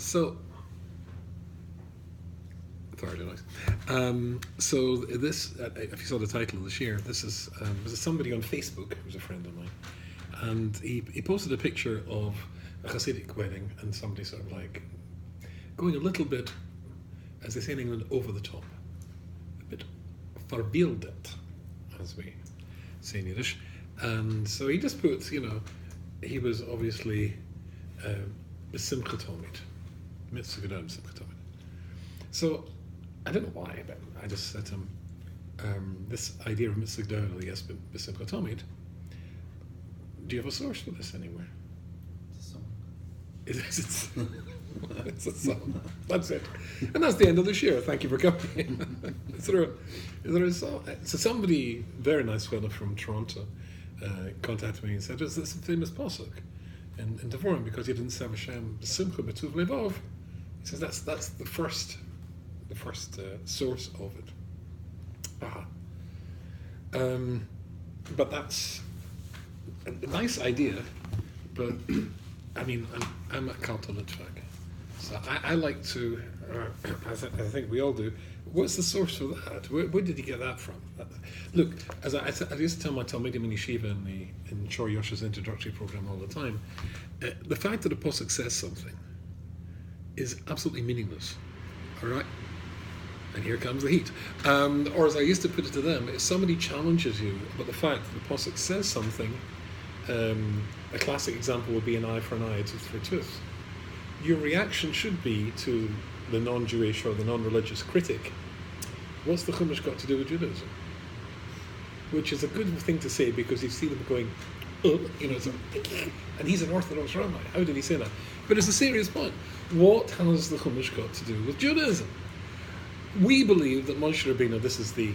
So, sorry, noise. So this, if you saw the title of the share, this is was somebody on Facebook who's a friend of mine, and he posted a picture of a Hasidic wedding, and somebody sort of like going a little bit, as they say in England, over the top, a bit verbeeldet, as we say in Yiddish. And so he just puts, he was obviously B'simcha Tomid, Mitzvah Gedol B'simcha Tomid. So I don't know why, but I just said to him, this idea of Mitzvah Gedol, yes, B'simcha Tomid, do you have a source for this anywhere? It's a song. It's a song. That's it. And that's the end of the share. Thank you for coming. Is there a song? So somebody, very nice fellow from Toronto, contacted me and said, "Is this a famous pasuk in Devarim because you didn't say Hashem Simcha B'tuv Levov?" He says that's the first source of it. But that's a nice idea. But I mean, I'm a Kalta Litvak, so I like to. I think we all do. What's the source for that? Where did he get that from? Look, as I used to tell my Talmidim in Yeshiva in Shor Yosha's introductory program all the time, the fact that a pasuk says something is absolutely meaningless. All right, and here comes the heat. Or as I used to put it to them, if somebody challenges you about the fact that the pasuk says something, a classic example would be an eye for an eye, a tooth for a tooth. Your reaction should be to the non-Jewish or the non-religious critic, what's the Chumash got to do with Judaism? Which is a good thing to say because you see them going, and he's an Orthodox rabbi. How did he say that? But it's a serious point. What has the Chumash got to do with Judaism? We believe that Moshe Rabbeinu, this is the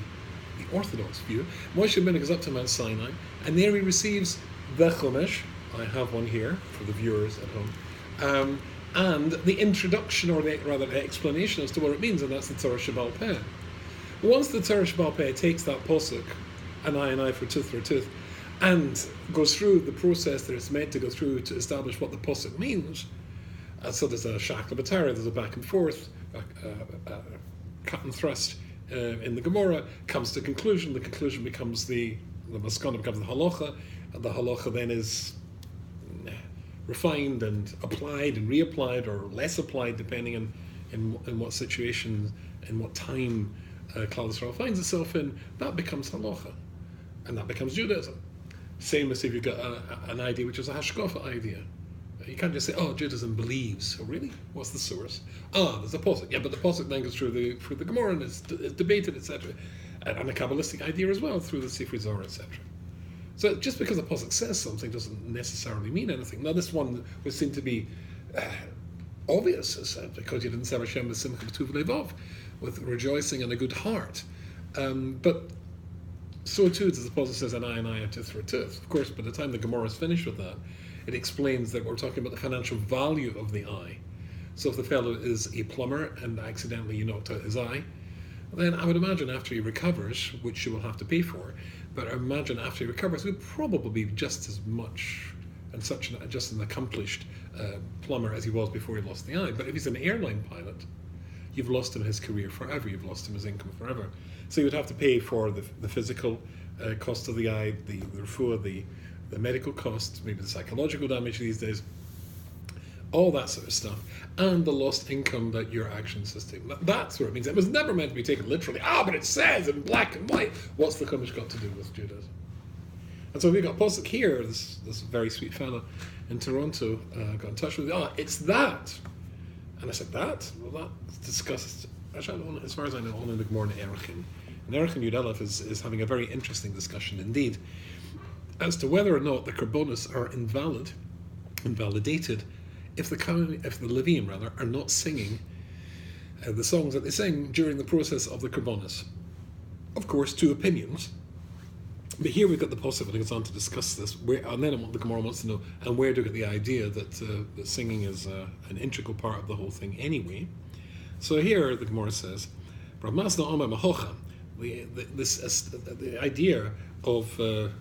Orthodox view, Moshe Rabbeinu goes up to Mount Sinai, and there he receives the Chumash. I have one here for the viewers at home. And the introduction, or rather the explanation as to what it means, and that's the Torah Shebaal Peh. Once the Torah Shebaal Peh takes that pasuk, an eye for a tooth, and goes through the process that it's meant to go through to establish what the pasuk means, so there's a shakla b'tara, there's a back and forth, cut and thrust in the Gemara, comes to conclusion. The conclusion becomes the maskana becomes the halacha, and the halacha then is refined and applied and reapplied or less applied depending on in what situation, in what time Klal Yisrael finds itself in. That becomes halacha, and that becomes Judaism. Same as if you've got an idea which is a hashkafa idea. You can't just say, "Oh, Judaism believes." Oh, really? What's the source? There's a pasuk. Yeah, but the pasuk then goes through the Gemara and it's debated, etc. And a Kabbalistic idea as well through the Sifrei Zohar, etc. So just because a pasuk says something doesn't necessarily mean anything. Now this one would seem to be obvious, because you didn't say Hashem B'simcha B'tuv Levov, with rejoicing and a good heart. But so too does the pasuk says an eye, a tooth for a tooth. Of course, by the time the Gemara is finished with that, it explains that we're talking about the financial value of the eye. So if the fellow is a plumber and accidentally you knocked out his eye, then I would imagine after he recovers, which you will have to pay for, but I imagine after he recovers, he would probably be just as much and just an accomplished plumber as he was before he lost the eye. But if he's an airline pilot, you've lost him his career forever, you've lost him his income forever. So you would have to pay for the physical cost of the eye, the refuah, the medical costs, maybe the psychological damage these days, all that sort of stuff, and the lost income that your actions sustain. That's what it means. It was never meant to be taken literally. But it says in black and white. What's the Chumash got to do with Judaism? And so we've got pasuk here. This very sweet fellow in Toronto got in touch with me. It's that. And I said, that? Well, that's discussed, actually, as far as I know, only in the Gemara in Erechim. And Erechim Yud Aleph is having a very interesting discussion indeed as to whether or not the Karbonos are invalidated if the Levim are not singing the songs that they sing during the process of the Karbonos. Of course, two opinions. But here we've got the pasuk that goes on to discuss this, and then the Gemara wants to know, and where to get the idea that singing is an integral part of the whole thing anyway. So here the Gemara says, the idea of the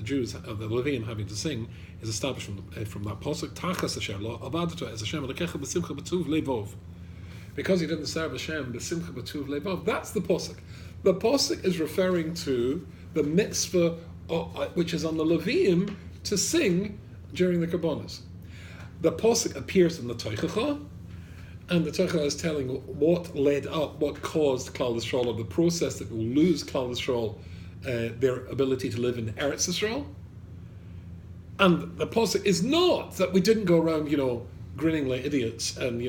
Jews, of the Levium having to sing, is established from that pasuk. Tachas Hashem lo avadatu es Hashem elokecha b'simcha b'tuv levov. Because you didn't serve Hashem b'simcha b'tuv levov. That's the pasuk. The pasuk is referring to the mitzvah which is on the Levium to sing during the Karbonos. The pasuk appears in the Toichacha, and the Toichacha is telling what led up, what caused Klal Yisrael, or the process that will lose Klal Yisrael their ability to live in Eretz Yisrael. And the pasuk is not that we didn't go around, grinning like idiots and,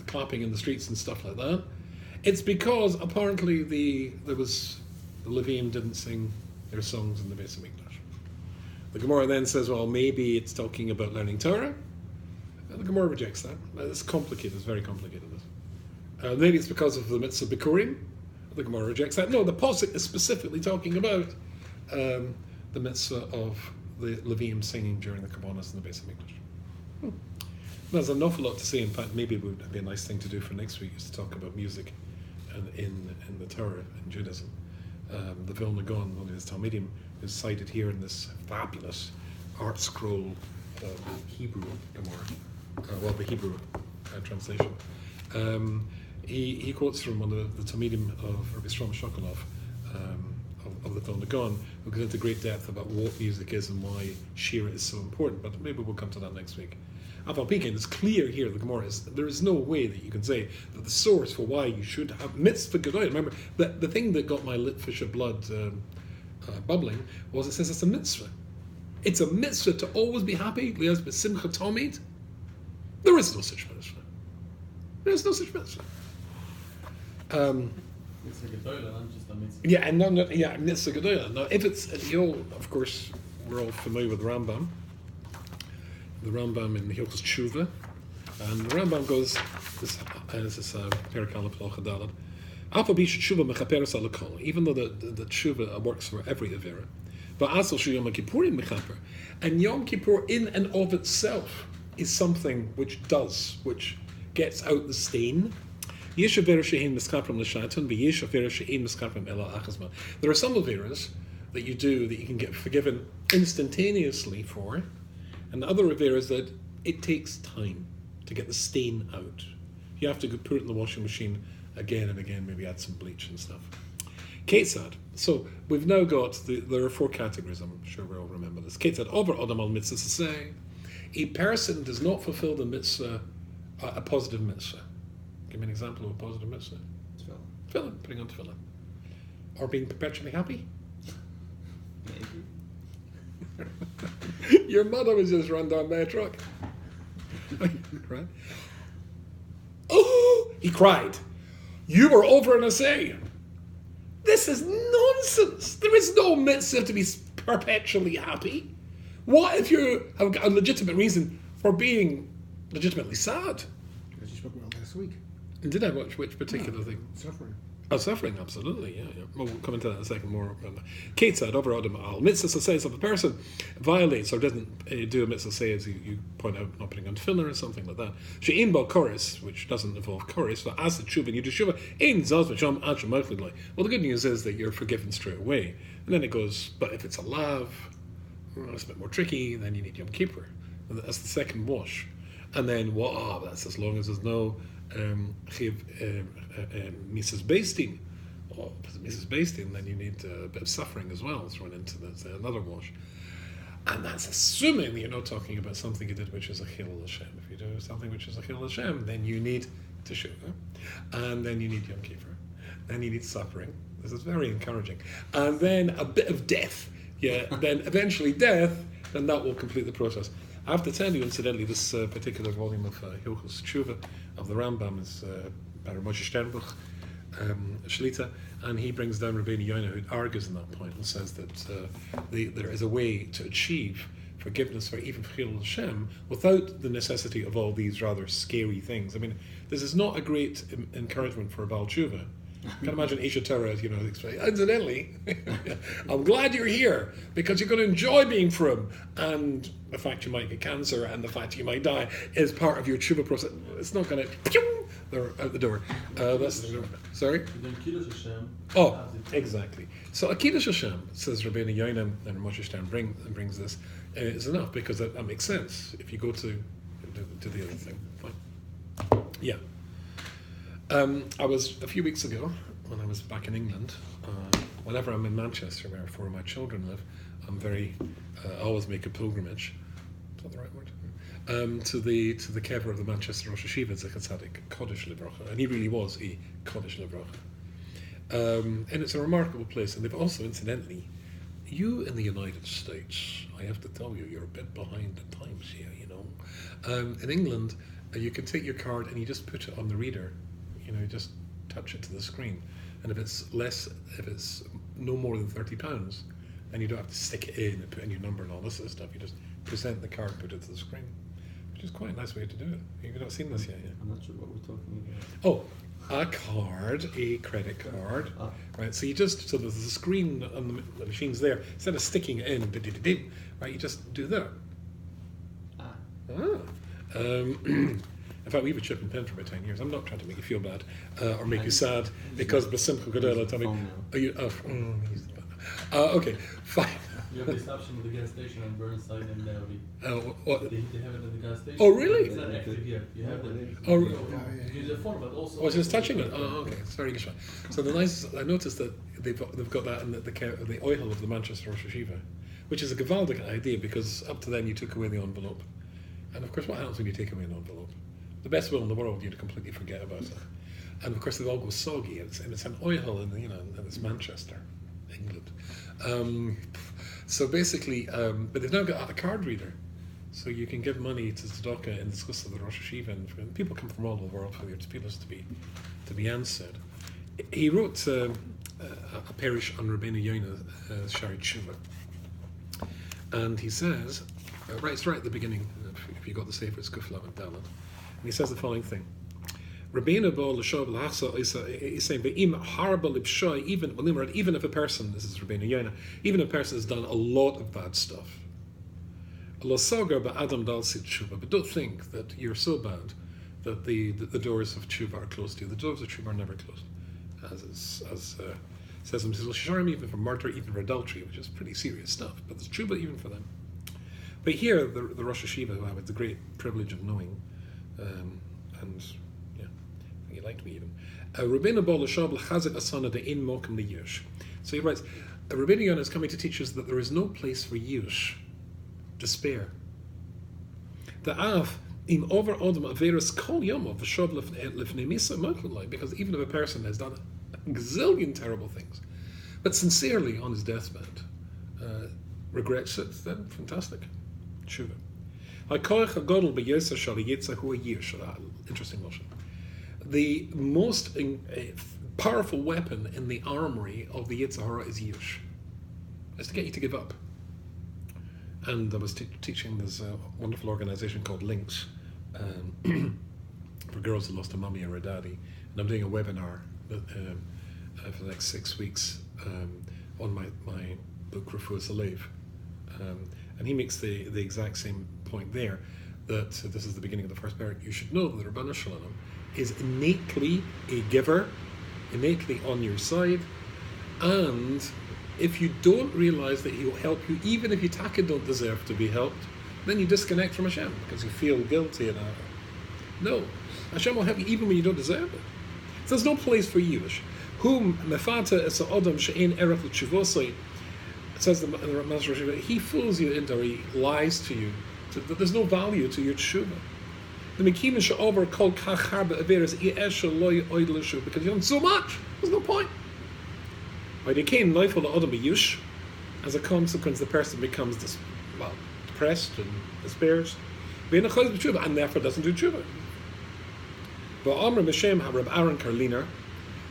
clapping in the streets and stuff like that. It's because apparently the Levium didn't sing their songs in the Beis Hamikdash. The Gemara then says, well, maybe it's talking about learning Torah. And the Gemara rejects that. It's complicated. It's very complicated. Maybe it's because of the Mitzvah Bikurim. The Gemara rejects that. No, the pasuk is specifically talking about the Mitzvah of the Levium singing during the Karbonos in the Beis Hamikdash. There's an awful lot to say. In fact, maybe it would be a nice thing to do for next week is to talk about music in the Torah in Judaism. The Vilna Gaon, one of his Talmidim, is cited here in this fabulous art scroll Hebrew Gemara, the Hebrew translation. He quotes from one of the Talmidim of Rabbi Shlomo Shokolov of the Vilna Gaon, who goes into great depth about what music is and why Shira is so important. But maybe we'll come to that next week. Aval Pikein, it's clear here, the Gemara is, there is no way that you can say that the source for why you should have mitzvah gedolah. Remember, the thing that got my Litvischer blood bubbling was it says it's a mitzvah. It's a mitzvah to always be happy, lias b'simcha tomid. There is no such mitzvah. There is no such mitzvah. Mitzvah gedolah, not just a mitzvah. Yeah, and mitzvah gedolah. Now, if it's, of course, we're all familiar with the Rambam. The Rambam in Hilchos Tshuva, and the Rambam goes, this is Perek Aleph Halacha Daled, Afa Bish Tshuva mechaperes alakol, even though the Tshuva works for every Avera, but Asal Shu Yom Kippurim mechaper, and Yom Kippur in and of itself is something which gets out the stain. There are some Averas that you do that you can get forgiven instantaneously for, and other Averas that it takes time to get the stain out. You have to go put it in the washing machine again and again, maybe add some bleach and stuff. Ketzad. So we've now got, there are 4 categories, I'm sure we all remember this. Ketzad, over Adam al mitzvah to say, a person does not fulfill the mitzvah, a positive mitzvah. Give me an example of a positive mitzvah. Tefillin, putting on tefillin. Or being perpetually happy. Maybe. Your mother was just run down by a truck. Right? Oh, he cried. You were over an assay. This is nonsense. There is no mitzvah to be perpetually happy. What if you have got a legitimate reason for being legitimately sad? Because you spoke about last week. And did I watch which particular thing? Suffering. Oh, suffering, absolutely, yeah. Well, we'll come into that in a second more. Kate said, over Adam al mitzvah says if a person violates or doesn't do a mitzvah say, as you point out, not putting on tefillin or something like that. She'in bal chorus, which doesn't involve chorus, but as the tshuva, and you do tshuva, ein zaz v'sham ad shemachli. Well, the good news is that you're forgiven straight away. And then it goes, but if it's a lav, it's a bit more tricky, then you need Yom Kippur. And that's the second wash. And then, that's as long as there's no Mrs. Bastin, or Mrs. Bastin, then you need a bit of suffering as well thrown into another wash. And that's assuming you're not talking about something you did which is a Chilul Hashem. If you do something which is a Chilul Hashem, then you need Teshuvah, and then you need Yom Kippur, then you need suffering. This is very encouraging. And then a bit of death, then eventually death, then that will complete the process. I have to tell you, incidentally, this particular volume of Hilchos Tshuva of the Rambam is by Moshe Sternbuch, Shlita, and he brings down Rabbeinu Yonah, who argues on that point and says that there is a way to achieve forgiveness for even Chilul Hashem without the necessity of all these rather scary things. I mean, this is not a great encouragement for a Baal Tshuva Can't imagine Isha Torah, incidentally, I'm glad you're here because you're going to enjoy being frum, and the fact you might get cancer and the fact you might die is part of your tshuva process. It's not going to, they're out the door. Sorry? Oh, exactly. So Akidah Hashem, says Rabbeinu Yoinam, and Moshe Stern brings this, is enough because that makes sense if you go to the other thing. Fine. Yeah. I was, a few weeks ago, when I was back in England, whenever I'm in Manchester, where four of my children live, I always make a pilgrimage, is that the right word? To the kever of the Manchester Rosh Hashiva Zechatzaddik, Kodesh Livrocha, and he really was a Kodesh Livrocha. And it's a remarkable place, and they've also, incidentally, you in the United States, I have to tell you, you're a bit behind the times here, in England, you can take your card and you just put it on the reader, just touch it to the screen, and if it's no more than £30, then you don't have to stick it in and put in your number and all this sort of stuff. You just present the card, put it to the screen, which is quite a nice way to do it. You've not seen this yet, yeah? I'm not sure what we're talking about. Oh, a card, a credit card, right? So there's a screen on the machine's there. Instead of sticking it in, right? You just do that. In fact, we've a chip and pen for about 10 years. I'm not trying to make you feel bad or make you sad because Basimcha Godela told me. Okay, fine. You have this option with the gas station on Burnside and what? They have it at the gas station. Oh, really? It's not active yet. You have it. Oh, Use the phone, but also. I was just touching it. Oh, okay. Sorry, Gisha. So I noticed that they've got that in the oil of the Manchester Rosh Hashiva, which is a gewaldic idea because up to then you took away the envelope, and of course, what happens when you take away an envelope? The best will in the world, you'd completely forget about it. And of course, they all go soggy. And it's an oil, and it's Manchester, England. So basically, but they've now got a card reader, so you can give money to tzedakah in the schus of the Rosh Hashiva, and people come from all over the world for their tefillos to be answered. He wrote a parish on Rabbeinu Yonah, Shari Tshuva, and he says, it's right at the beginning. If you got the Sefer, it's Kufla and Dalet. And he says the following thing: Rabbeinu bo l'shav l'achsa is saying ve'im harba l'bshay, even if a person, this is Rabbeinu Yonah, even if a person has done a lot of bad stuff, lo sagar ba'adam dal sit tshuva, but don't think that you're so bad that the doors of tshuva are closed to you. The doors of tshuva are never closed, as says him, even for murder, even for adultery, which is pretty serious stuff. But there's tshuva even for them. But here, the Rosh Hashiva, who I had the great privilege of knowing, and yeah, I think he liked me even. Rabbeinu bo l'shav l'chazek asana de'in mokum liyush. So he writes, Rabbeinu Yonah is coming to teach us that there is no place for yush, despair. The av im over odom averis kol yom v'shav lefnei misa mokum, because even if a person has done a gazillion terrible things, but sincerely on his deathbed regrets it, then fantastic. Tshuva. Interesting notion. The most powerful weapon in the armory of the Yetzer Hara is Yush. It's to get you to give up. And I was teaching this wonderful organization called Links for girls who lost a mummy or a daddy. And I'm doing a webinar for the next 6 weeks on my book, Refuah Salev. And he makes the exact same point there, that this is the beginning of the first paragraph. You should know that the Rabbanu Shalom is innately a giver, innately on your side, and if you don't realize that he will help you, even if you don't deserve to be helped, then you disconnect from Hashem because you feel guilty and no, Hashem will help you even when you don't deserve it. So there's no place for Yush. Whom mefata es ha'odam she'ein erech l'tshuvosai. It says the Master Rosh, he fools you into, or he lies to you, that there's no value to your tshuva. The mekim she'over kol kach harba averes i'esha loy oid l'shuv, because you've done so much. There's no point. By the kain neifel la'odam b'yush, as a consequence, the person becomes depressed and despairs, and therefore doesn't do tshuva. V'amr b'shem ha'Rab Aaron Karliner.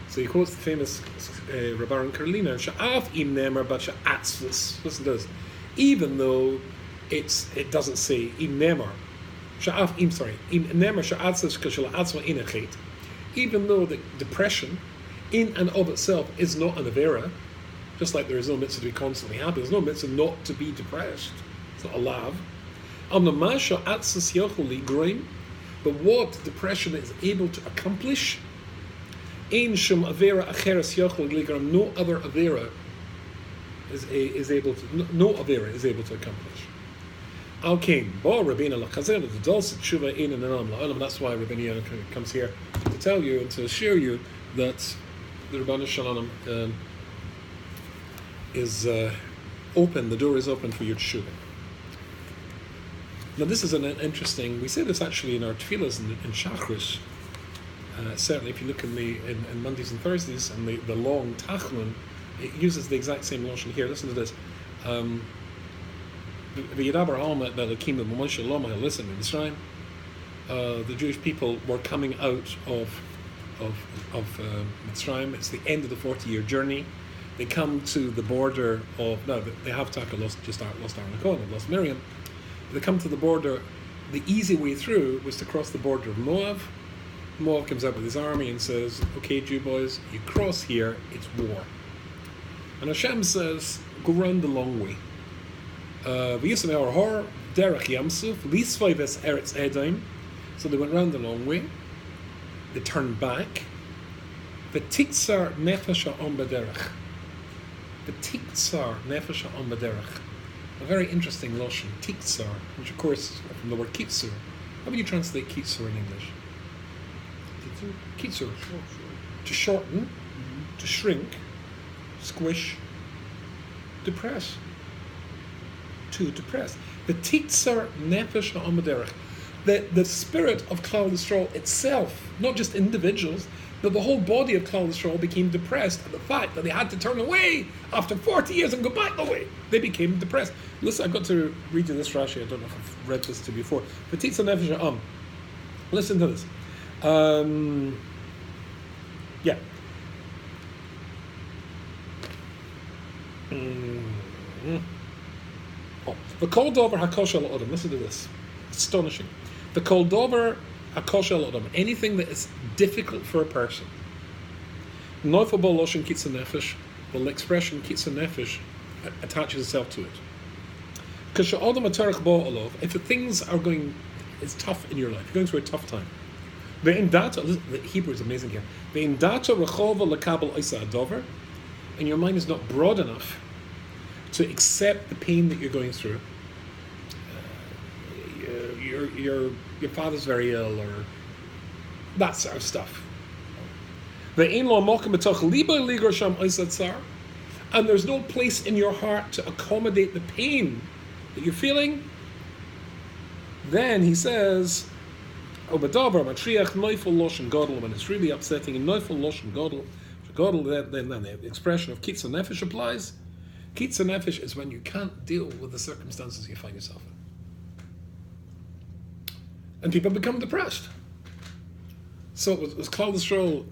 So he quotes the famous Reb Aaron Karliner, Sha'af im nemer but sha'atzvus. Listen to this. Even though it doesn't say im nemer, Sha'af im nemer sha'atzvus k'shel atzva inachet. Even though the depression in and of itself is not an avera, just like there is no mitzvah to be constantly happy. There's no mitzvah not to be depressed. It's not a lav. But what depression is able to accomplish, no other avera is able to, no avera is able to accomplish. That's why Rabbeinu Yonah comes here to tell you and to assure you that the Rabbanu Shalom is open, the door is open for your tshuva. Now this is an interesting, we say this actually in our tefillahs in Shachris. Certainly if you look in Mondays and Thursdays and the long tachlon, it uses the exact same notion here. Listen to this. The Jewish people were coming out of Mitzrayim. It's the end of the 40-year journey. They come to the border of, no, they have Taka lost Aaron Cohen, they've lost Miriam. They come to the border. The easy way through was to cross the border of Moab. Moab comes out with his army and says, okay, Jew boys, you cross here, it's war. And Hashem says, go round the long way. So they went round the long way. They turned back. V'tiktzar nefesh ha'om b'derech. V'tiktzar nefesh ha'om b'derech. A very interesting lotion, tiktzar, which of course is from the word kitzur. How would you translate kitzur in English? Kitzur. To shorten, to shrink, squish, depress. To depress. The tiktzar nefesh ha'om b'derech. The spirit of Klal Yisrael itself, not just individuals, but the whole body of Klal Yisrael became depressed at the fact that they had to turn away after 40 years and go back the way. They became depressed. Listen, I've got to read you this Rashi. I don't know if I've read this to you before. V'tiktzar nefesh ha'om. Listen to this. Yeah. The kol dover hakol shel odom. Listen to this. Astonishing. The kol dover hakol shel odom. Anything that is difficult for a person. Noifel bo loshen kitzur nefesh. The expression kitzur nefesh attaches itself to it. Because odom atarach bo olov. If things are going, it's tough in your life. You're going through a tough time. The Hebrew is amazing here. And your mind is not broad enough to accept the pain that you're going through. Your father's very ill, or that sort of stuff. And there's no place in your heart to accommodate the pain that you're feeling. Then he says, when it's really upsetting, and neufel loshen godel, then the expression of kitzur nefesh applies. Kitzur nefesh is when you can't deal with the circumstances you find yourself in. And people become depressed. So was Klal Yisrael,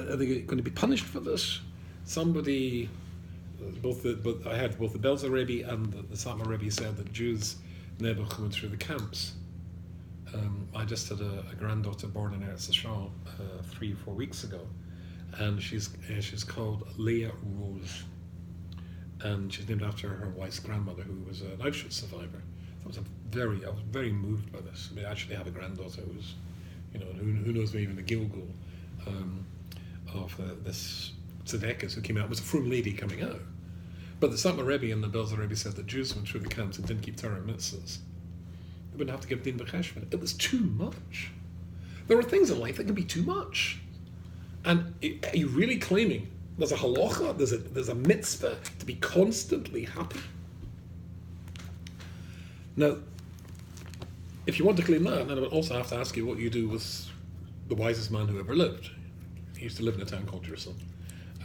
are they going to be punished for this? Somebody, I had both the Belzer Rebbe and the Satmar Rebbe said that Jews never went through the camps. I just had a granddaughter born in Eretz Yisrael 3 or 4 weeks ago, and she's called Leah Rose, and she's named after her wife's grandmother, who was an Auschwitz survivor. I was very moved by this. I mean, I actually have a granddaughter who's, who knows maybe even the Gilgul of this Tzedekah who came out. It was a frum lady coming out, but the Satmar Rebbe and the Belzer Rebbe said that Jews went through the camps and didn't keep Torah mitzvahs. They wouldn't have to give din b'cheshvan. It was too much. There are things in life that can be too much. And are you really claiming there's a halacha, there's a mitzvah to be constantly happy? Now, if you want to claim that, then I would also have to ask you what you do with the wisest man who ever lived. He used to live in a town called Jerusalem,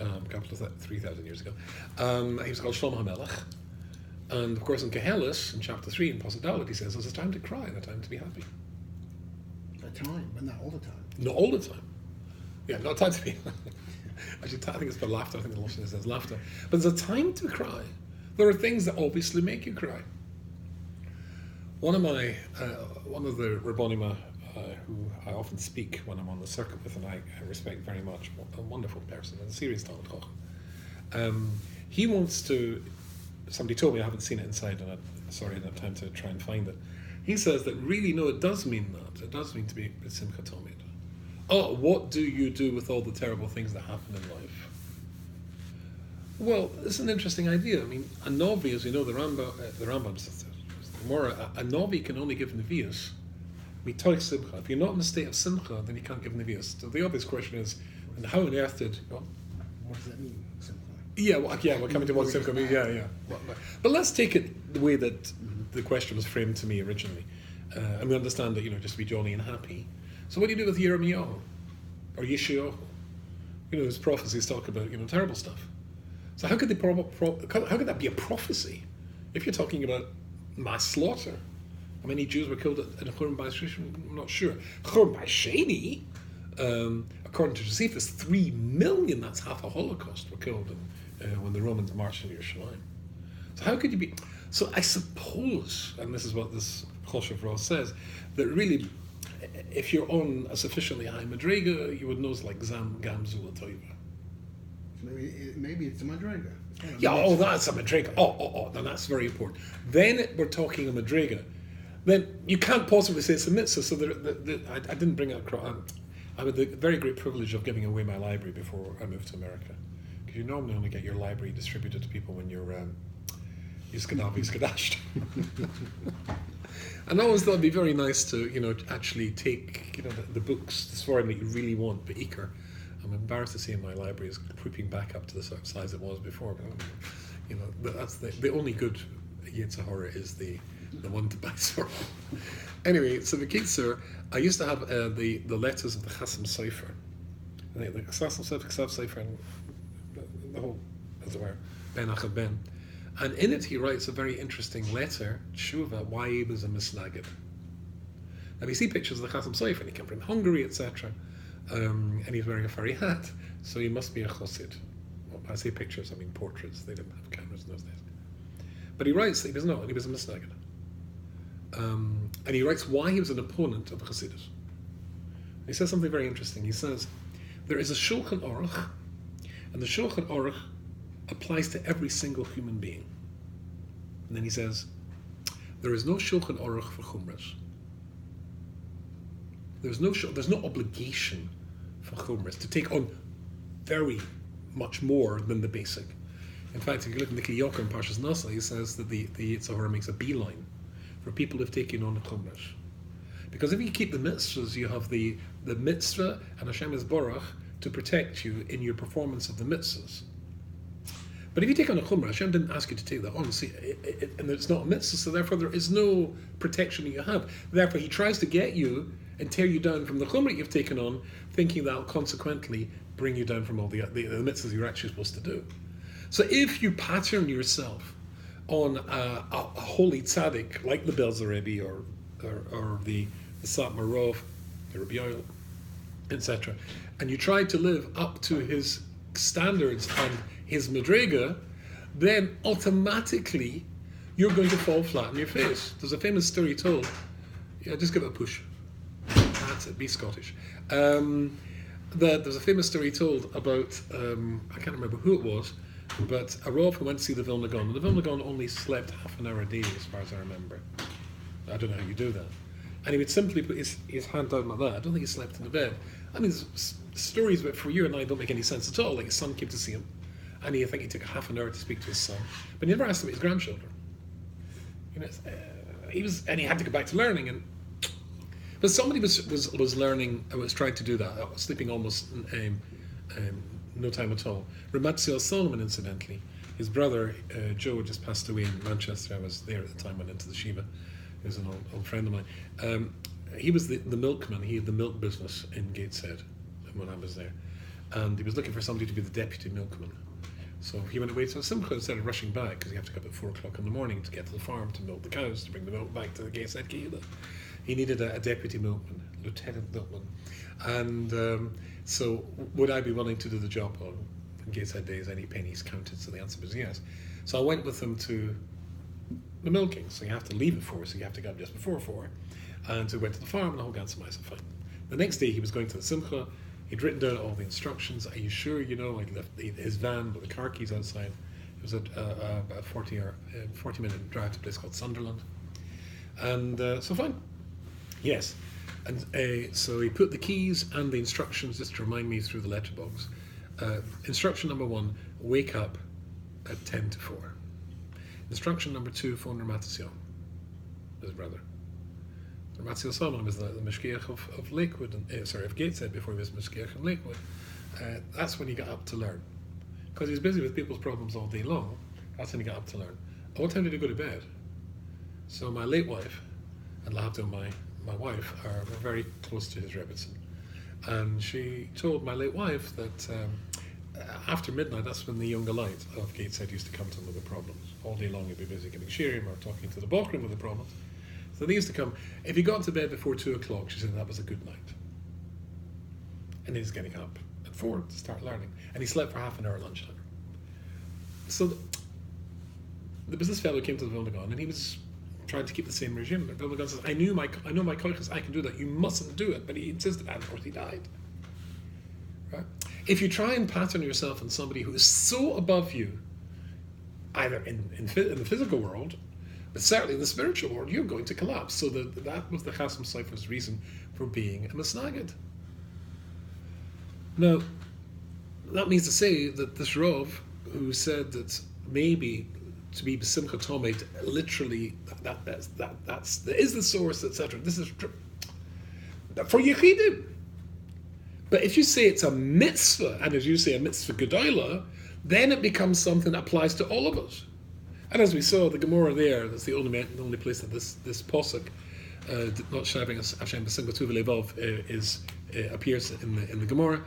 a couple of 3,000 years ago. He was called Shlomo HaMelech. And of course in Kehelis, in chapter 3, in Pasuk Dalet, he says there's a time to cry and a time to be happy. A time, but not all the time. Not all the time. Yeah, not a time to be Actually, I think it's for laughter. I think the Lashon says laughter. But there's a time to cry. There are things that obviously make you cry. One of the Rabbonim who I often speak when I'm on the circuit with, and I respect very much, a wonderful person, and a serious talent. He wants to. Somebody told me, I haven't seen it inside, and I didn't have time to try and find it. He says that really, no, it does mean that. It does mean to be Simcha Tomid. Oh, what do you do with all the terrible things that happen in life? Well, it's an interesting idea. I mean, a Novi, as we know, the Rambam says, a Novi can only give Nevi'us. Mitoich Simcha. If you're not in a state of Simcha, then you can't give Nevi'us. So the obvious question is, and how on earth did... What does that mean, Simcha? Yeah, we're coming to what Simcha means. Yeah. But let's take it the way that the question was framed to me originally. And we understand that, just to be jolly and happy. So what do you do with Yirmiyahu? Or Yeshayahu? His prophecies talk about, terrible stuff. So how could how could that be a prophecy if you're talking about mass slaughter? How many Jews were killed in Churban Sheni? I'm not sure. Churban Sheni, according to Josephus, 3 million, that's half a Holocaust, were killed when the Romans marched into Yerushalayim. So how could you be... So I suppose, and this is what this Choshev Ross says, that really, if you're on a sufficiently high madrega, you would know it's like Gamzul Toiva. Maybe it's a madrega. Yeah, that's a madrega. Then that's very important. Then we're talking a madrega. Then you can't possibly say it's a mitzvah. So I didn't bring it across. I had the very great privilege of giving away my library before I moved to America. Because you normally only get your library distributed to people when you're Yiskadashed. And I always thought it'd be very nice to, actually take, the books, the Sforim that you really want, but Iker. I'm embarrassed to say my library is creeping back up to the sort of size it was before. But that's the only good Yitzhahara is the one to buy Sforim. Anyway, so the Kitzur, I used to have the letters of the Chasam Sofer. The Chasam Sofer, and the whole, as it were, Ben Achad Ben. And in it he writes a very interesting letter, Tshuva, why he was a misnagid. And we see pictures of the Chasam Sofer, and he came from Hungary, etc. And he's wearing a furry hat, so he must be a chassid. Well, I say pictures, I mean portraits. They didn't have cameras in those days. But he writes that he was not, and he was a misnagid. And he writes why he was an opponent of Chassidus. He says something very interesting. He says, there is a Shulchan Aruch, and the Shulchan Aruch applies to every single human being. And then he says, there is no Shulchan Aruch for Chumras. There's no obligation for Chumras to take on very much more than the basic. In fact, if you look at Nikki Yoker in Parshas Nasa, he says that the Yitzhahara makes a beeline for people who've taken on the Chumras. Because if you keep the mitzvahs, you have the mitzvah and Hashem is Borach to protect you in your performance of the mitzvahs. But if you take on a chumrah, Hashem didn't ask you to take that on. See, and it's not a mitzvah, so therefore there is no protection that you have. Therefore, he tries to get you and tear you down from the chumrah you've taken on, thinking that will consequently bring you down from all the mitzvahs you're actually supposed to do. So if you pattern yourself on a holy tzaddik like the Belzer Rebbe or the Satmar Rov, the Rabbi Yoel, etc., and you try to live up to his standards and his madrega, then automatically you're going to fall flat on your face. There's a famous story told. Yeah, just give it a push. That's it. Be Scottish. There's a famous story told about I can't remember who it was, but a Rav who went to see the Vilna Gaon. And the Vilna Gaon only slept half an hour a day, as far as I remember. I don't know how you do that. And he would simply put his hand down like that. I don't think he slept in the bed. I mean, stories about for you and I don't make any sense at all. Like his son came to see him, and I think he took a half an hour to speak to his son, but he never asked about his grandchildren. And he had to go back to learning. But somebody was learning, was trying to do that, sleeping almost no time at all. Ramatzio Solomon, incidentally, his brother Joe just passed away in Manchester. I was there at the time, went into the Shiva. He was an old friend of mine. He was the milkman. He had the milk business in Gateshead when I was there. And he was looking for somebody to be the deputy milkman. So he went away to Simcha instead of rushing back, because you have to get up at 4 o'clock in the morning to get to the farm to milk the cows, to bring the milk back to the Gateshead Kehillah. He needed a deputy milkman, lieutenant milkman. And so would I be willing to do the job on Gateshead days, any pennies counted? So the answer was yes. So I went with him to the milking. So you have to leave at 4, so you have to get up just before 4. And so we went to the farm, and the whole ganze mice are fine. The next day he was going to the Simcha. He'd written down all the instructions. Are you sure? You know, he left his van with the car keys outside. It was a 40-minute drive to a place called Sunderland. And so fine. Yes. And so he put the keys and the instructions, just to remind me, through the letterbox. Instruction number 1, wake up at 10 to 4. Instruction number 2, phone Ramatzion, his brother. Ramatzion Solomon was the Meshkiach of Lakewood, of Gateshead before he was Meshkiach in Lakewood. That's when he got up to learn. Because he was busy with people's problems all day long, that's when he got up to learn. What time did he go to bed? So my late wife, and Lahavdil, my wife, were very close to his Rebbitzin. And she told my late wife that after midnight, that's when the younger light of Gateshead used to come to him with the problems. All day long he'd be busy giving shirim or talking to the Bokrim with the problems. So they used to come. If he got to bed before 2 o'clock, she said that was a good night. And then he's getting up at 4 to start learning. And he slept for half an hour at lunchtime. So there was this fellow who came to the Vilna Gaon and he was trying to keep the same regime. The Vilna Gaon says, I know my koiches, I can do that. You mustn't do it. But he insisted, and of course he died. Right? If you try and pattern yourself on somebody who is so above you, either in the physical world, but certainly in the spiritual world, you're going to collapse. So that was the Chasam Sofer's reason for being a Misnagid. Now, that means to say that this Rav, who said that maybe to be B'Simcha Tomei, literally that is the source, etc. This is for Yechidim. But if you say it's a mitzvah, and as you say a mitzvah gedolah, then it becomes something that applies to all of us. And as we saw, the Gemara there, that's the only place that this posuk, not shaving Hashem b'simcha tu v'levov, appears in the Gemara,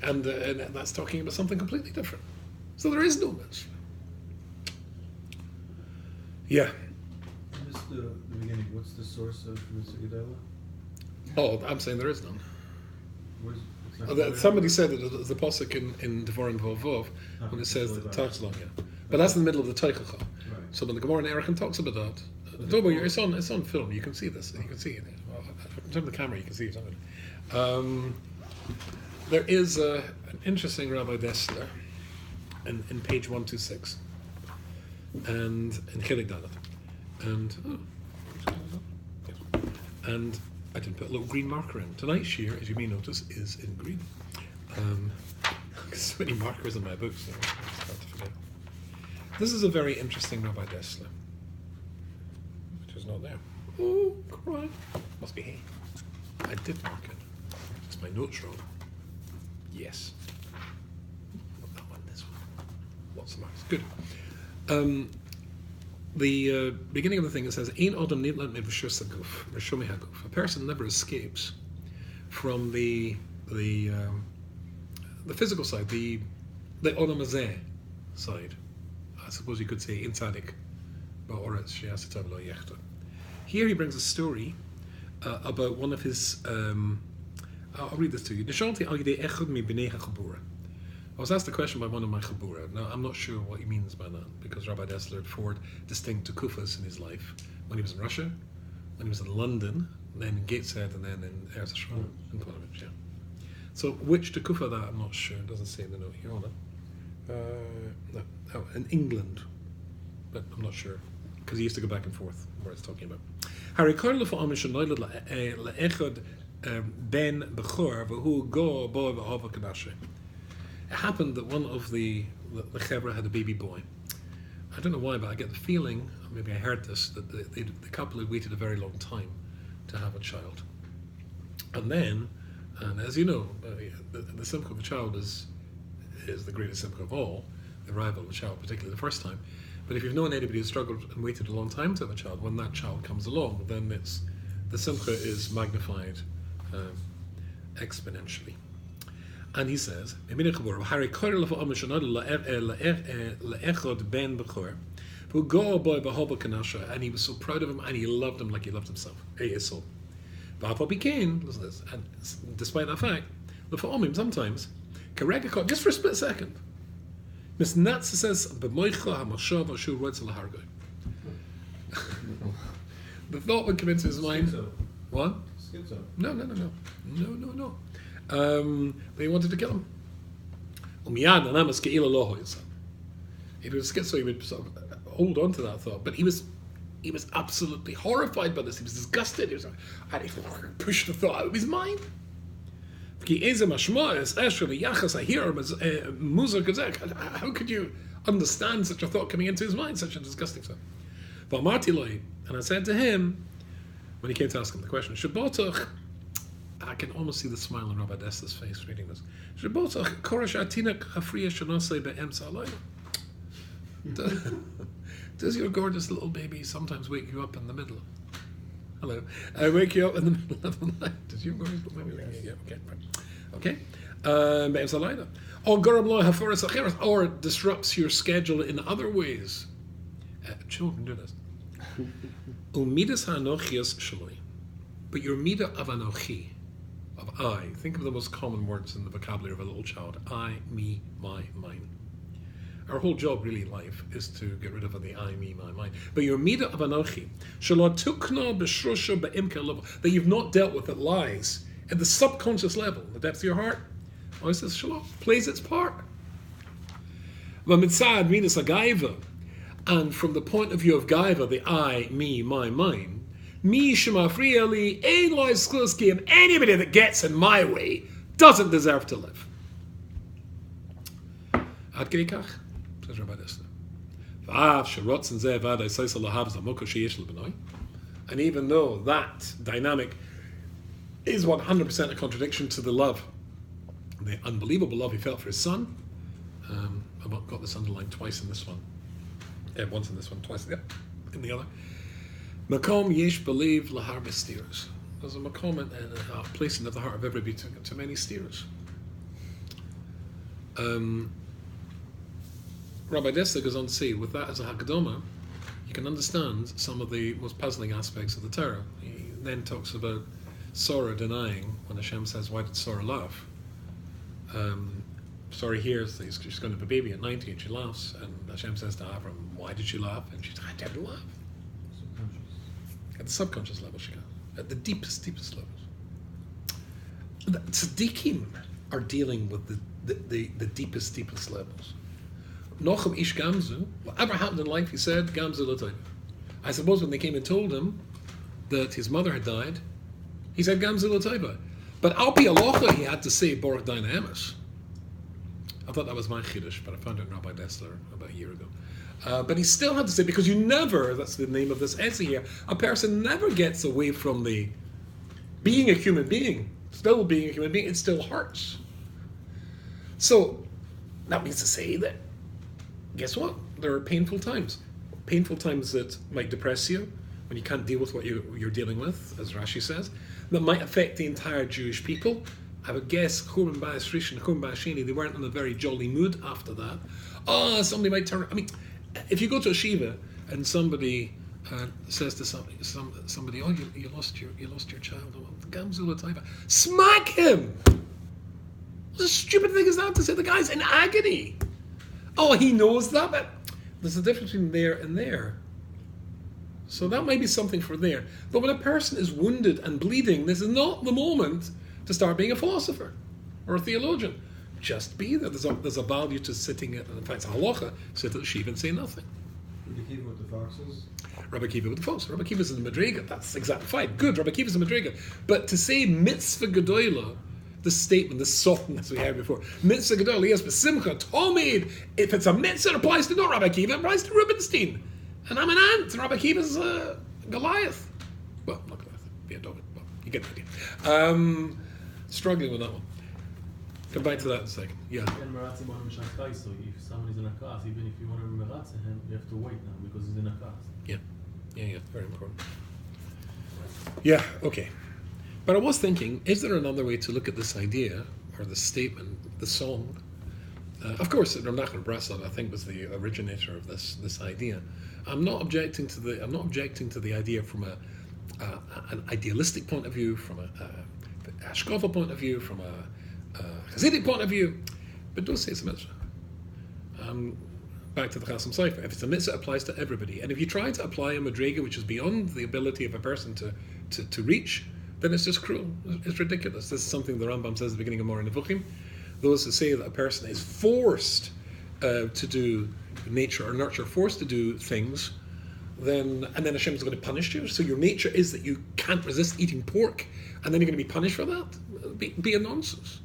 and that's talking about something completely different. So there is no mitzvah. Yeah. Just the beginning. What's the source of Mitzvah Gedolah? Oh, I'm saying there is none. Where's Somebody said that there's a posuk in Devarim Vov when it says that Tachzalon, yeah. But that's in the middle of the Teichacha. Right. So when the Gemara in Erechim talks about that, it's on film. You can see this. You can see it. Well, in terms of the camera, you can see it. There is an interesting Rabbi Dessler in page 126 and in Chelik Dalet, and I didn't put a little green marker in. Tonight's shir, as you may notice, is in green. So many markers in my books, so it's hard to forget. This is a very interesting Rabbi Dessler, which is not there. Oh, cry. Must be he. I did mark it. Is my notes wrong? Yes. Not that one, this one. Lots of marks. Good. The beginning of the thing, it says, Ein Adam nidlat mevshus haguf, reshumi haguf. A person never escapes from the physical side, the Adam hazeh side. I suppose you could say in tzadik, ba'oretz she'asitav lo yechta. Here he brings a story about one of his. I'll read this to you. Nishalti al yidei echad mi b'nei hachabura. I was asked a question by one of my chabura. Now, I'm not sure what he means by that, because Rabbi Dessler had 4 distinct tekufas in his life. When he was in Russia, when he was in London, then in Gateshead, and then in Eretz Yisrael, in Ponevezh, yeah. So, which tekufa that, I'm not sure. It doesn't say in the note here, on it. No, in England, but I'm not sure, because he used to go back and forth, where it's talking about. Harry Karl for Amish and Le'echad ben Bechor, v'hu go bo v'hava kadashe. It happened that one of the Chevra had a baby boy. I don't know why, but I get the feeling, maybe I heard this, that the couple had waited a very long time to have a child. And then, and as you know, the simcha of a child is the greatest simcha of all, the arrival of a child, particularly the first time. But if you've known anybody who struggled and waited a long time to have a child, when that child comes along, then the simcha is magnified exponentially. And he says, and he was so proud of him, and he loved him like he loved himself. Listen to this, and despite that fact, sometimes, just for a split second, Miss Natsa says, the thought would come into his mind. What? schizo. No. They wanted to kill him. He was schizo. He would sort of hold on to that thought, but he was absolutely horrified by this. He was disgusted. He pushed the thought out of his mind. How could you understand such a thought coming into his mind, such a disgusting thought? And I said to him, when he came to ask him the question, I can almost see the smile on Rabbi Dessa's face reading this. Does your gorgeous little baby sometimes wake you up in the middle? Hello. I wake you up in the middle of the night. Does your gorgeous little baby wake you up? Yeah, okay, right. Okay. Or it disrupts your schedule in other ways. Children do this. But your midah of anochi, of I, think of the most common words in the vocabulary of a little child. I, me, my, mine. Our whole job really in life is to get rid of the I, me, my, mine. But your midah of anochi, that you've not dealt with, it lies at the subconscious level, the depths of your heart. Oh, says shalom, plays its part. And from the point of view of gaiva, the I, me, my, mine, anybody that gets in my way doesn't deserve to live. Ad kei kach, says Rabbi Dessler. And even though that dynamic is 100% a contradiction to the love, the unbelievable love he felt for his son. I've got this underlined twice in this one. Once in this one, twice in the other. Makom yesh believe lahar b'stiros. There's a makom and a place in the heart of everybody to many steers. Rabbi Dessler goes on to say, with that as a Haggadah, you can understand some of the most puzzling aspects of the Torah. He then talks about Sarah denying when Hashem says, "Why did Sarah laugh?" Sarah hears that she's going to have a baby at 90 and she laughs, and Hashem says to Avram, "Why did she laugh?" And she says, "I didn't laugh." At the subconscious level, she goes. At the deepest levels. The tzaddikim are dealing with the deepest levels. Nochem ish gamzu, whatever happened in life, he said, gamzu l'toiv. I suppose when they came and told him that his mother had died, he said, gamzu l'toiv. But al pi halacha, he had to say, Baruch Daina Emes. I thought that was my chiddush, but I found it in Rabbi Dessler about a year ago. But he still had to say, because you never, that's the name of this essay here, a person never gets away from the being a human being. Still being a human being, it still hurts. So, that means to say that, guess what? There are painful times. Painful times that might depress you, when you can't deal with what you're dealing with, as Rashi says, that might affect the entire Jewish people. I would guess Churban Bayis Rishon, Churban Bayis Sheni, they weren't in a very jolly mood after that. Somebody might turn. I mean, if you go to a shiva and somebody says to somebody, "Oh, you lost your child," Gamzula Taiva, smack him. What a stupid thing is that to say? The guy's in agony. Oh, he knows that, but there's a difference between there and there. So that might be something for there. But when a person is wounded and bleeding, this is not the moment to start being a philosopher or a theologian. Just be there. There's a value to sitting at, in fact, halacha, sit at the shiva and say nothing. Rabbi Kiva with the foxes? Rabbi Kiva with the foxes. Rabbi Kiva's in the Madriga. That's exactly fine. Good, Rabbi Kiva's in the Madriga. But to say mitzvah gedola, the statement, the song as we heard before, mitzvah gedola, yes, but simcha, tomid, if it's a mitzvah, it applies to not Rabbi Kiva, it applies to Rubinstein. And I'm an ant, Rabbi Kiva's Goliath. Well, not Goliath, yeah, David, but you get the idea. Struggling with that one. Come back to that in a second. Yeah. So if somebody's in a class, even if you want to meratze him, you have to wait now because he's in a class. Yeah, very important. Yeah, okay. But I was thinking, is there another way to look at this idea, or this statement, the song? Of course, Rav Nachman Breslov, I think, was the originator of this idea. I'm not objecting to the idea from an idealistic point of view, from a Ashkofa point of view, from a Hasidic point of view, but don't say it's a mitzvah. Back to the Chasam Sofer. If it's a mitzvah, it applies to everybody. And if you try to apply a madrega which is beyond the ability of a person to reach, then it's just cruel. It's ridiculous. This is something the Rambam says at the beginning of Moreh Nevuchim. Those who say that a person is forced to do nature or nurture, forced to do things, and then Hashem is going to punish you. So your nature is that you can't resist eating pork, and then you're going to be punished for that. Be a nonsense.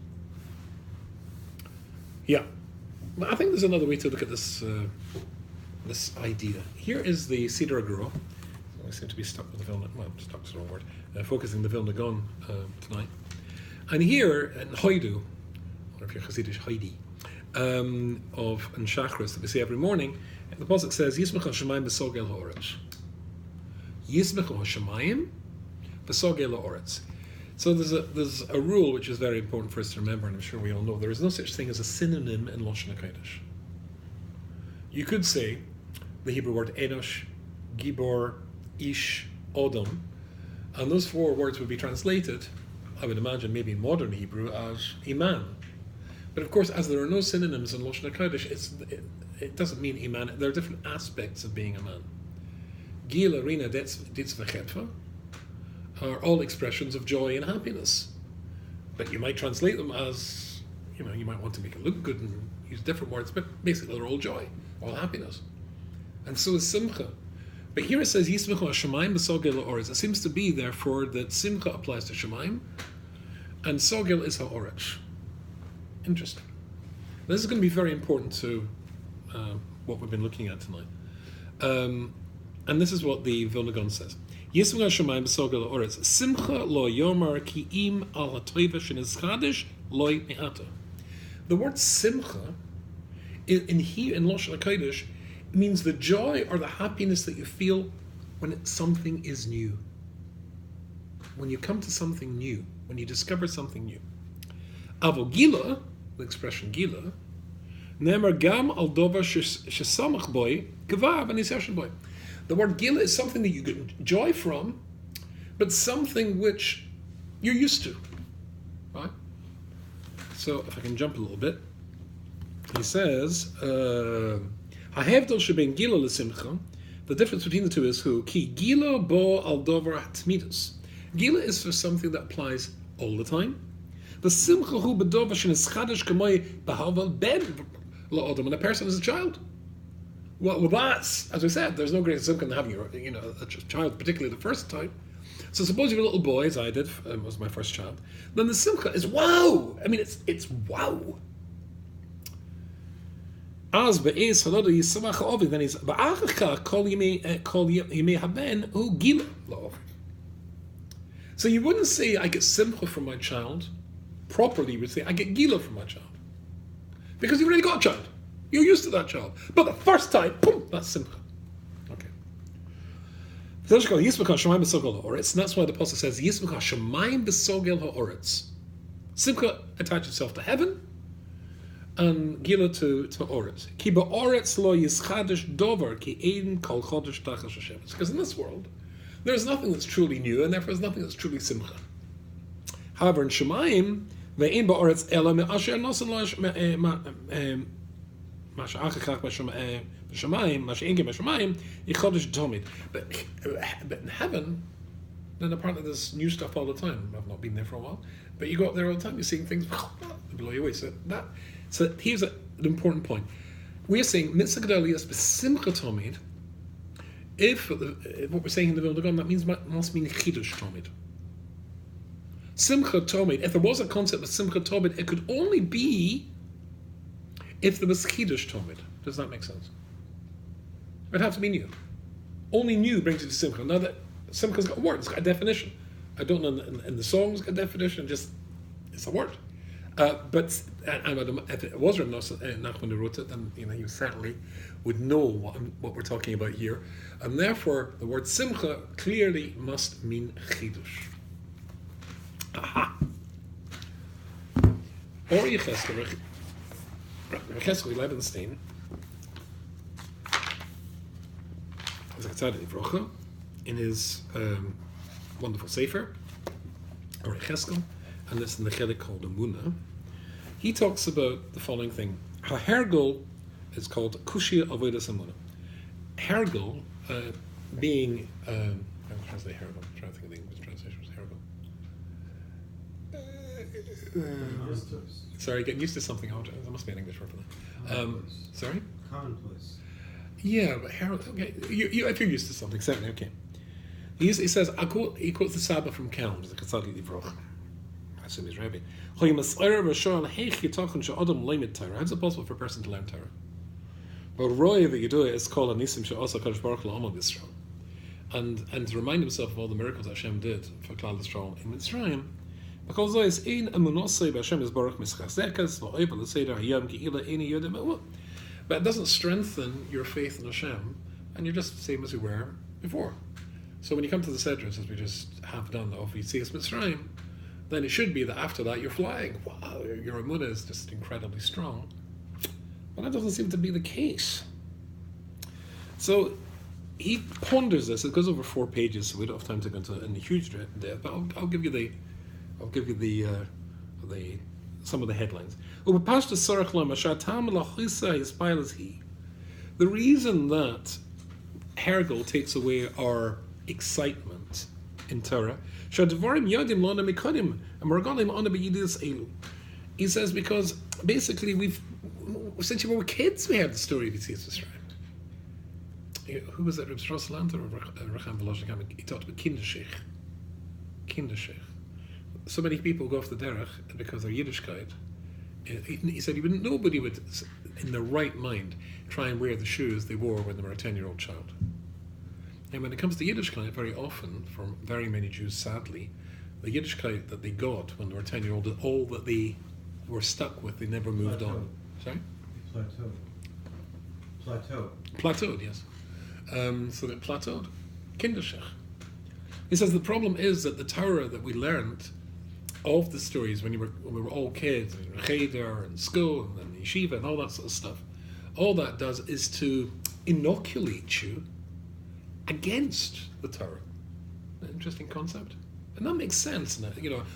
Yeah, but I think there's another way to look at this this idea. Here is the Siddur Agro. I seem to be stuck with the Vilna. Well, stuck is the wrong word. Focusing the Vilna Gaon tonight. And here in Hoidu, or if you're Hasidish, Heidi, of an Shachris that we say every morning, the pasuk says, "Yismech Hashemayim b'sogel ha'oretz." Yismech Hashemayim b'sogel ha'oretz. So there's a rule which is very important for us to remember, and I'm sure we all know. There is no such thing as a synonym in Lashon HaKodesh. You could say the Hebrew word Enosh, Gibor, Ish, Odom, and those four words would be translated, I would imagine, maybe in modern Hebrew, as Iman. But of course, as there are no synonyms in Lashon HaKodesh, it doesn't mean Iman. There are different aspects of being a man. Gila, Rina, Ditz, V'chetva are all expressions of joy and happiness. But you might translate them as, you might want to make it look good and use different words, but basically they're all joy, all happiness. And so is Simcha. But here it says, Yismechu HaShemayim b'sogel ha'oretz. It seems to be, therefore, that Simcha applies to Shemayim, and Sogel is ha'oretz. Interesting. This is going to be very important to what we've been looking at tonight. And this is what the Vilna Gaon says. Yismech Hashemayim b'sogel ha'oretz. Simcha lo yomar ki im al ha'toiva shenischadish loy me'ata. The word simcha in Lashon HaKodesh means the joy or the happiness that you feel when something is new. When you come to something new, when you discover something new. Avo gila, the expression gila, ne'emar gam al dover shesamach boy gevav v'nisashen boy. The word gila is something that you get joy from, but something which you're used to. Right? So if I can jump a little bit, he says, Ha'hevdel sheben gila l'simcha. The difference between the two is who ki gila bo al dover hatmidus. Gila is for something that applies all the time. The simcha hu bedover shenischadish k'moy b'haval ben la'odom, when a person is a child. Well, that's, as we said, there's no greater simcha than having a child, particularly the first time. So suppose you're a little boy, as I did, was my first child. Then the simcha is wow. I mean, it's wow. As be'ez halada yismach ovid, then he's ba'achacha kol yimei haben hu gila la'ovid. So you wouldn't say I get simcha from my child. Properly, you would say I get gila from my child, because you've already got a child. You're used to that child. But the first time, boom, that's simcha. Okay. And that's why the apostle says Yismech Hashemayim b'sogel ha'oretz. Simcha attaches itself to heaven, and gila to oretz. Ki ba'oretz lo yischadish dover ki ein kol chodesh tachas Hashem. Because in this world, there's nothing that's truly new, and therefore there's nothing that's truly simcha. However, in Shemayim, ve'ein ba'oretz ela me'asher nosen lo but in heaven, then apparently there's new stuff all the time. I've not been there for a while, but you go up there all the time. You're seeing things that blow you away. So here's an important point. We're saying mitzvah gedoliyos b'simcha tomid. If what we're saying in the Vilna Gaon, that must mean chidush tomid. Simcha tomid. If there was a concept of simcha tomid, it could only be if there was chidush tomid. Does that make sense? It'd have to be new. Only new brings you to simcha. Now that simcha's got a word, it's got a definition. I don't know in the song's got a definition. Just it's a word. But if it was Rav Nachman who wrote it, then you certainly would know what we're talking about here, and therefore the word simcha clearly must mean chidush. Aha. Or Yecheskel Levenstein, in his wonderful sefer, or Yecheskel, and this in the chelik called Emunah, he talks about the following thing. Hergel is called Kushia Avodas Emunah. Hergel being, I'll translate Hergel. I'm trying to think of the English translation. Was Hergel? Sorry, getting used to something. There must be an English word for that. Sorry? Commonplace. Yeah, but Harold, okay. If you're used to something, certainly, okay. He says, he quotes the Sabbath from Kelms, the Katzadi Livroch. I assume he's Rabbi. How is it possible for a person to learn Torah? But Roy that you do it is called a Nisim She'asa Kadosh Baruch Hu L'Amad Yisrael. And to remind himself of all the miracles that Hashem did for Klal Yisrael in Mitzrayim, because there is ein emunosei b'Hashem Yisbarach mischazekas v'oiv l'seder hayam ki'ila eini yodim e'u. But it doesn't strengthen your faith in Hashem, and you're just the same as you were before. So when you come to the Sedras, as we just have done, of Yitzias Mitzrayim, then it should be that after that you're flying. Wow, your emunah is just incredibly strong. But that doesn't seem to be the case. So he ponders this. It goes over 4 pages, so we don't have time to go into it in huge depth. But I'll give you the some of the headlines. The reason that Hergel takes away our excitement in Torah, he says, because basically since we were kids, we had the story of Yitzias Mitzrayim. Who was that? Reb Strauss Lanter or Recham Velozhikam? He talked about Kindershech. So many people go off the derech because they're Yiddishkeit. He said nobody would, in their right mind, try and wear the shoes they wore when they were a 10-year-old child. And when it comes to Yiddishkeit, very often, for very many Jews, sadly, the Yiddishkeit that they got when they were 10-year-old is all that they were stuck with. They never moved on. Sorry? Plateaued, yes. So they plateaued. Kindershech. He says the problem is that the Torah that we learned of the stories when we were all kids, in cheder and school and then yeshiva and all that sort of stuff, all that does is to inoculate you against the Torah. An interesting concept. And that makes sense.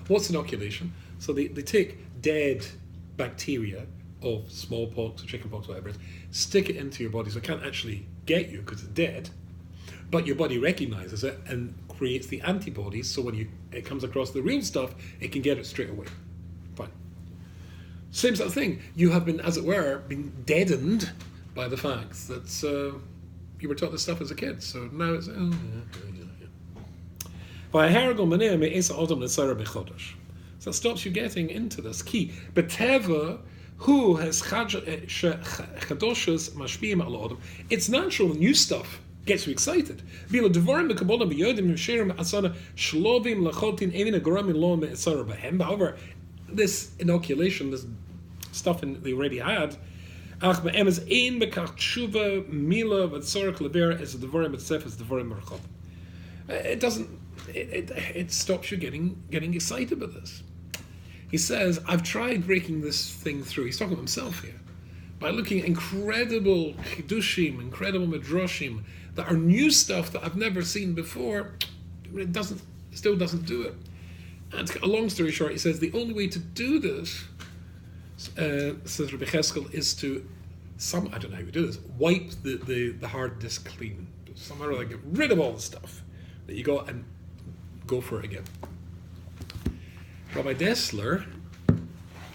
What's inoculation? So they take dead bacteria of smallpox or chickenpox, whatever it is, stick it into your body so it can't actually get you because it's dead, but your body recognizes it and creates the antibodies, so when it comes across the real stuff, it can get it straight away. Fine. Same sort of thing. You have been, as it were, been deadened by the fact that you were taught this stuff as a kid, so now it's... So it stops you getting into this key. B'teva, who has chadoshes mashpiyim al adam. It's natural. New stuff gets you excited. However, this inoculation, this stuff they already had, it doesn't. It stops you getting excited with this. He says, I've tried breaking this thing through. He's talking about himself here. By looking at incredible chidushim, incredible midrashim, that are new stuff that I've never seen before, it still doesn't do it. And a long story short, he says, the only way to do this, says Rabbi Cheskel, is to, I don't know how you do this, wipe the hard disk clean. Somehow or other, get rid of all the stuff that you got and go for it again. Rabbi Dessler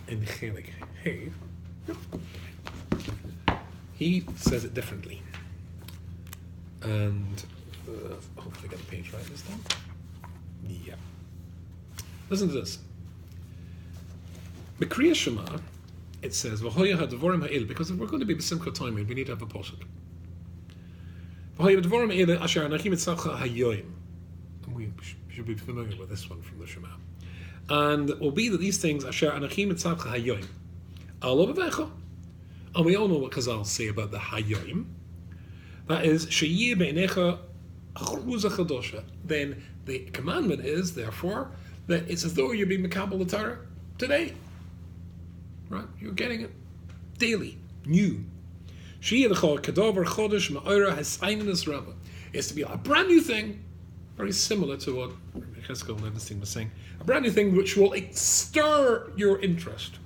in Chelik Hey, he says it differently, and hopefully get the page right this time. Yeah, listen to this. B'Kriya Shema, it says V'hoya ha'devorim ha'il, because if we're going to be b'simcha time, we need to have a posuk. V'hoya ha'devorim ha'il asher anachim etzavcha hayoyim. We should be familiar with this one from the Shema. And it will be that these things, Asher Anachim Etzavcha Hayoim, Alo B'vecha. And we all know what Chazal say about the Hayoim. That is, Sheyeh Be'enecha Achruza Chadosha. Then the commandment is, therefore, that it's as though you're being Mekabel the Torah today. Right? You're getting it daily, new. Sheyeh L'chol Kadavar Chodesh Ma'ora Hasaininus Rabbah. It's to be a brand new thing, very similar to what Cheskel Levenstein was saying. A brand new thing which will stir your interest.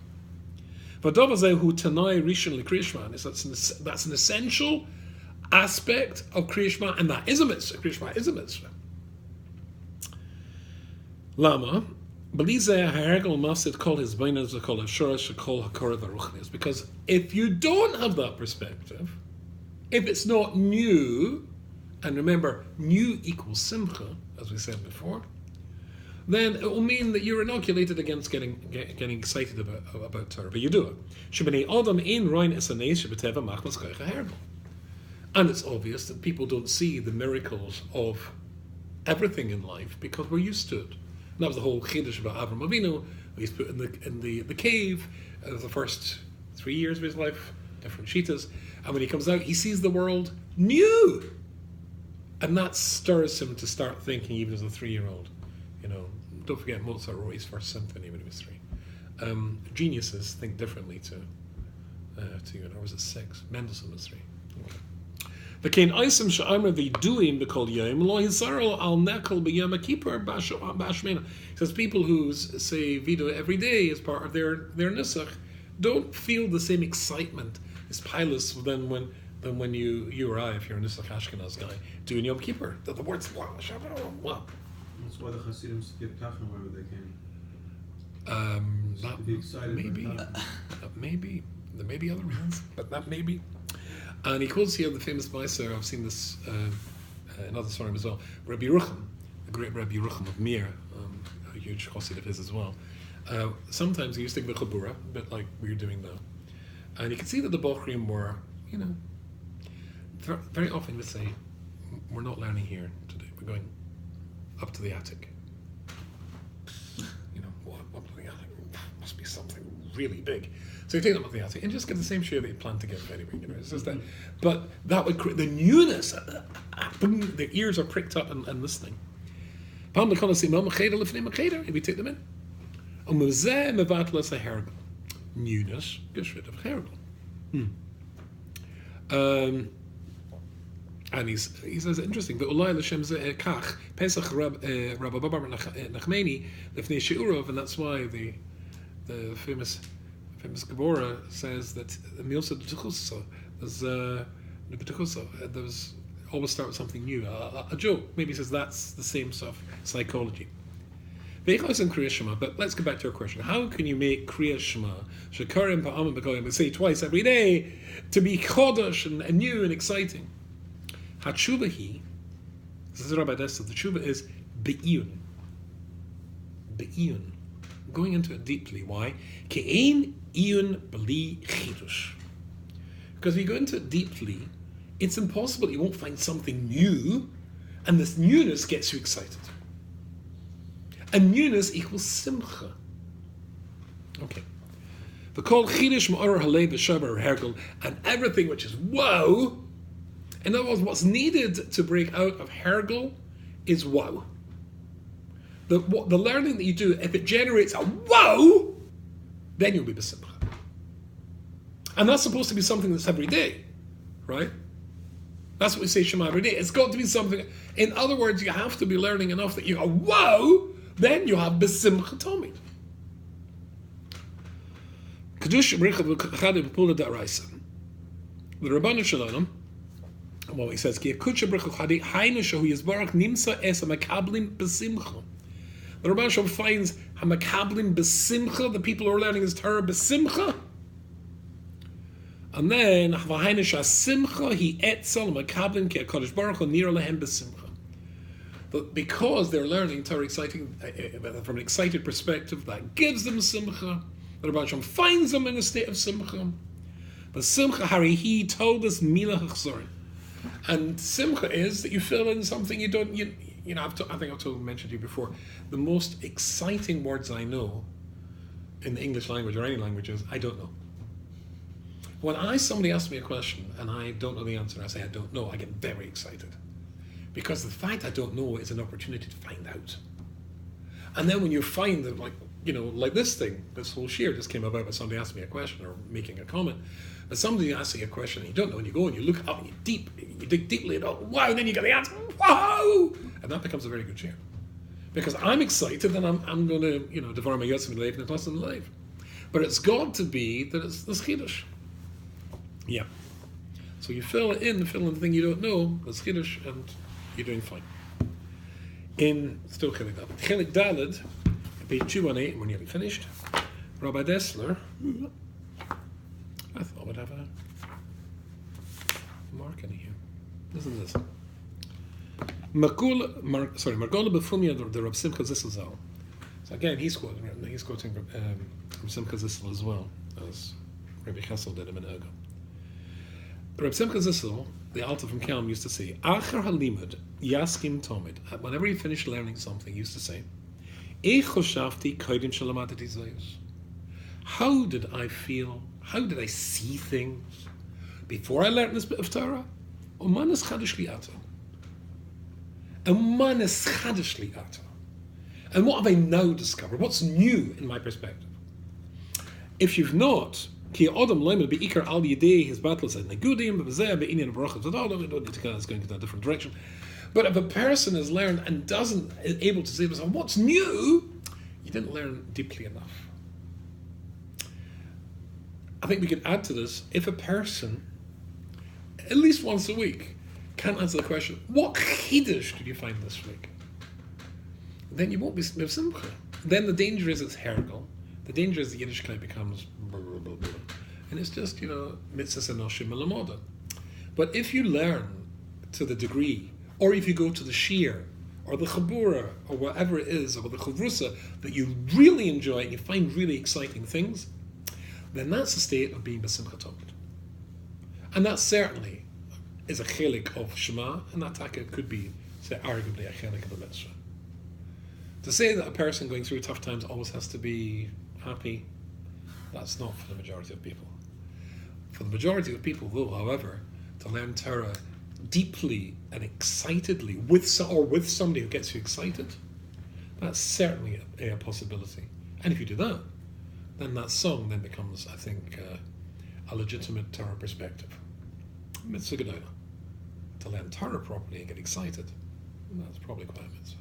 That's an essential aspect of Kriya Shema, and that is a mitzvah. Kriya Shema is a mitzvah. Lama, Because if you don't have that perspective, if it's not new, and remember, new equals simcha, as we said before, then it will mean that you're inoculated against getting excited about Torah. But you do it. And it's obvious that people don't see the miracles of everything in life because we're used to it. And that was the whole chiddush about Avram Avinu. He's put in the cave the first 3 years of his life, different shitas. And when he comes out, he sees the world new. And that stirs him to start thinking, even as a 3-year-old. Don't forget Mozart wrote his first symphony when he was 3. Geniuses think differently to or was it 6? Mendelssohn was 3. Okay. The kain isim she'amr the doing b'kol yom lo yisarol al nekel b'yom kippur b'ashmena. He says people who say vido every day as part of their nusach don't feel the same excitement as pilots than when you or I, if you're a nusach Ashkenaz guy, do in Yom Kippur. The words wow. That's why the Hasidim skip Tachna wherever they can. That To be excited maybe. by Tachna. That maybe. There may be other reasons, but that maybe. And he quotes here the famous Meiser. I've seen this in other Svarim as well. Rabbi Rucham, the great Rabbi Rucham of Mir, a huge chassid of his as well. Sometimes he used to give a chabura, a bit like we're doing now. And you could see that the Bochrim were, very often would say, we're not learning here today. We're going up to the attic. What up to the attic? Must be something really big. So you take them up to the attic and just get the same share that you plan to get anyway. It's just that. But that would create the newness. The ears are pricked up and listening. If we take them in. Newness gets rid of hergel. And he says interesting. The Ulay L'Shem Zeh Kach Pesach Rabbi Babar Nachmeni Lefnei She'urov, and that's why the famous Gemara says that the Milsa B'Tuchusa there's always start with something new, a joke. Maybe he says that's the same stuff, psychology. But let's get back to our question. How can you make Kriya Shema, Shekarim Pa'amim B'Koyim, say twice every day, to be Chodesh and new and exciting? Hatshuva this is Rabbi Dessa, the tshuva is Be'iyun. Be'iyun. Going into it deeply. Why? Ke'ein iyun b'li chidush. Because if you go into it deeply, it's impossible. You won't find something new, and this newness gets you excited. And newness equals simcha. Okay. The call chidush ma'or halei v'shabar hergel, and everything which is wow. In other words, what's needed to break out of hergel is wow. The learning that you do, if it generates a wow, then you'll be besimcha. And that's supposed to be something that's every day, right? That's what we say Shema every day. It's got to be something. In other words, you have to be learning enough that you go, wow, then you have besimcha tomid. Kedush B'Richa B'Chadi B'Pula Da'Raisa. The Rabbanu Shalom, well, he says, Ki Kudsha B'Richa B'Chadi Hainu Shahu Yizbarach Nimsa Es HaMakablim B'Simcha. The Rabbanu Shalom finds HaMakablim B'Simcha, the people who are learning his Torah B'Simcha. And then Hainu Shah He Etzel HaMakablim Ki HaKadosh Baruch Hu Nira Lehem B'Simcha. But because they're learning Torah exciting from an excited perspective, that gives them simcha. The Rabbanu Shalom finds them in a state of simcha. But simcha harihi told us mila hachzorin. And simcha is that you fill in something you don't. I think I've mentioned to you before. The most exciting words I know in the English language or any language is I don't know. When somebody asks me a question and I don't know the answer, I say I don't know. I get very excited. Because the fact I don't know is an opportunity to find out. And then when you find that, like this thing, this whole shir just came about by somebody asking me a question or making a comment. But somebody asking a question and you don't know, and you go and you look up and you dig deeply and wow, and then you get the answer, wow! And that becomes a very good shir. Because I'm excited and I'm going to, devour my yotzim life and it's in life. But it's got to be that it's the chiddush. Yeah. So you fill in the thing you don't know, the chiddush, and you're doing fine. In still Chelik Daled, Page 218, we're nearly finished. Rabbi Dessler, I thought we'd have a mark in here. Listen to this. Margola Befumia the Rab Simcha Zissel Zal. So again, he's quoting from Simcha Zissel as well, as Rabbi Chesel did a minute ago. Rab Simcha Zissel, the Alta from Kelm, used to say, Acher halimud yaskim tomid. Whenever he finished learning something, he used to say, Ich choshavti kodim shalamadati zayus. How did I feel? How did I see things before I learned this bit of Torah? Umanis chadish li ata. Umanis chadish li ata. And what have I now discovered? What's new in my perspective? If you've not, ki adam leimed be ikar al yidei his battles at negudim b'zeh be'inyan brachas. We don't need to go going in a different direction. But if a person has learned and is able to say to himself, what's new? You didn't learn deeply enough. I think we could add to this, if a person, at least once a week, can't answer the question, what chiddush did you find this week? Then you won't be simcha. Then the danger is it's hergel. The danger is the Yiddishkeit becomes blah, blah, blah, blah. And it's just, mitzvah enoshim melamoda. But if you learn to the degree, or if you go to the shir, or the chabura, or whatever it is, or the chavrusa, that you really enjoy and you find really exciting things, then that's a state of being b'simcha tomid. And that certainly is a chelik of Shema, and that taka could be, say, arguably a chelik of a mitzvah. To say that a person going through tough times always has to be happy, that's not for the majority of people. For the majority of people, though, however, to learn Torah deeply and excitedly with somebody who gets you excited, that's certainly a possibility. And if you do that, then that song then becomes, I think, a legitimate Torah perspective. Mitzvah gedola. To learn Torah properly and get excited, that's probably quite a mitzvah.